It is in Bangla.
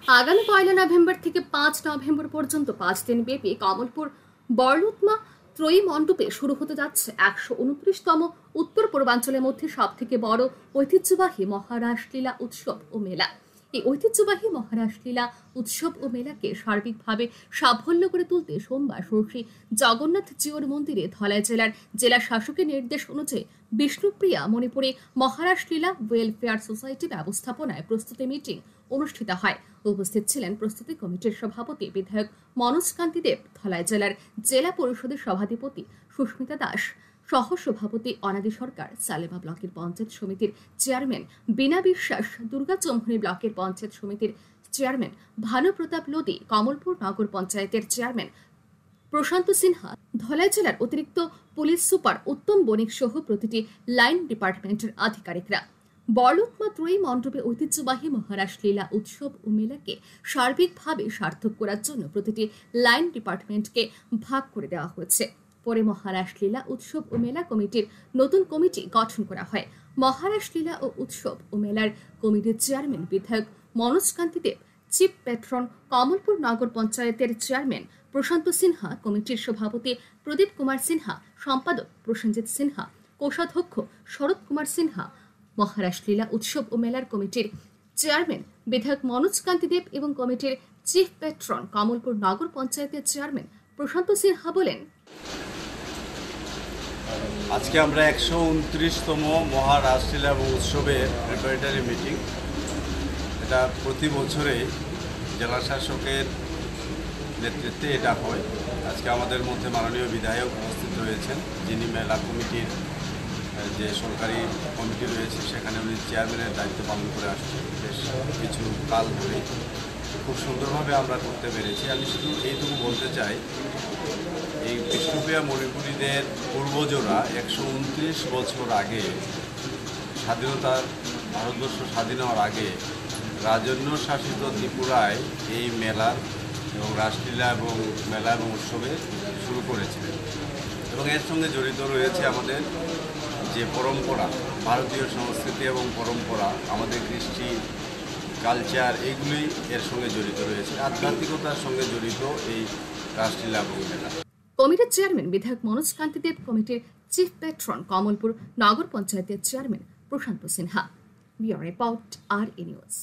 আগামী 1 নভেম্বর থেকে 5 নভেম্বর পর্যন্ত 5 দিন ব্যাপী কমলপুর বড়লুতমা ত্রয়ী মণ্ডপে শুরু হতে যাচ্ছে 129তম উত্তর পূর্বাঞ্চলের মধ্যে সবথেকে বড় ঐতিহ্যবাহী মহারাসলীলা উৎসব ও মেলা। এই ঐতিহ্যবাহী মহারাসলীলা উৎসব ও মেলাকে সার্বিকভাবে সাফল্য করে তুলতে সোমবার শ্রী জগন্নাথ জিউর মন্দিরে ধলাই জেলার জেলা শাসকের নির্দেশ অনুযায়ী বিষ্ণুপ্রিয়া মণিপুরে মহারাসলীলা ওয়েলফেয়ার সোসাইটি ব্যবস্থাপনায় প্রস্তুতি মিটিং অনুষ্ঠিত হয়। উপস্থিত ছিলেন প্রস্তুতি কমিটির সভাপতি বিধায়ক মনোজ কান্তি দেব, ধলাই জেলার জেলা পরিষদের সভাধিপতি সুস্মিতা দাস, সহ সভাপতি অনাদি সরকার, সালেমা ব্লকের পঞ্চায়েত সমিতির চেয়ারম্যান বীণা বিশ্বাস, দুর্গাচম্ভনী ব্লকের পঞ্চায়েত সমিতির চেয়ারম্যান ভানুপ্রতাপ লোদি, কমলপুর নগর পঞ্চায়েতের চেয়ারম্যান প্রশান্ত সিনহা, ধলাই জেলার অতিরিক্ত পুলিশ সুপার উত্তম বণিক সহ প্রতিটি লাইন ডিপার্টমেন্টের আধিকারিকরা। বড়লুতমা ত্রয়ী মণ্ডপে ঐতিহ্যবাহী মহারাসলীলা উৎসব ও মেলাকে সার্বিকভাবে সার্থক করার জন্য প্রতিটি লাইন ডিপার্টমেন্টকে ভাগ করে দেওয়া হয়েছে। পরে মহারাসলীলা উৎসব ও মেলা কমিটির নতুন কমিটি গঠন করা হয়। মহারাসলীলা ও উৎসব ও মেলার কমিটির চেয়ারম্যান বিধায়ক মনোজ কান্তি দেব, চিফ পেট্রন কমলপুর নগর পঞ্চায়েতের চেয়ারম্যান প্রশান্ত সিনহা, কমিটির সভাপতি প্রদীপ কুমার সিনহা, সম্পাদক প্রসেনজিৎ সিনহা, কোষাধ্যক্ষ শরৎ কুমার সিনহা, মহারাসলীলা উৎসব ও মেলার কমিটির চেয়ারম্যান বিধায়ক মনোজ কান্তি দেব এবং কমিটির চিফ পেট্রন কমলপুর নগর পঞ্চায়েতের চেয়ারম্যান প্রশান্ত সিনহা বলেন, আজকে আমরা 129তম মহারাসলীলা এবং উৎসবের প্রিপারেটরি মিটিং, এটা প্রতি বছরে জেলা শাসকের নেতৃত্বে এটা হয়। আজকে আমাদের মধ্যে মাননীয় বিধায়ক উপস্থিত রয়েছেন, যিনি মেলা কমিটির যে সরকারি কমিটি রয়েছে সেখানে উনি চেয়ারম্যানের দায়িত্ব পালন করে আসছেন বেশ কিছু কাল ধরে। খুব সুন্দরভাবে আমরা করতে পেরেছি। আমি শুধু এইটুকু বলতে চাই, এই বিষ্ণুপ্রিয়া মণিপুরীদের পূর্বজরা 129 বছর আগে স্বাধীনতার ভারতবর্ষ স্বাধীন হওয়ার আগে রাজন্য শাসিত ত্রিপুরায় এই মেলার এবং রাসলীলা এবং মেলা এবং উৎসবে শুরু করেছিলেন এবং এর সঙ্গে জড়িত রয়েছে আমাদের যে পরম্পরা, ভারতীয় সংস্কৃতি এবং পরম্পরা, আমাদের কৃষ্টি কালচার, এইগুলি এর সঙ্গে জড়িত রয়েছে। আধ্যাত্মিকতার সঙ্গে জড়িত এই রাসলীলা এবং মেলা। কমিটির চেয়ারম্যান বিধায়ক মনোজ কান্তি দেব, কমিটির চিফ পেট্রন কমলপুর নগর পঞ্চায়েতের chairman Prashant Sinha. Bureau report, RA news.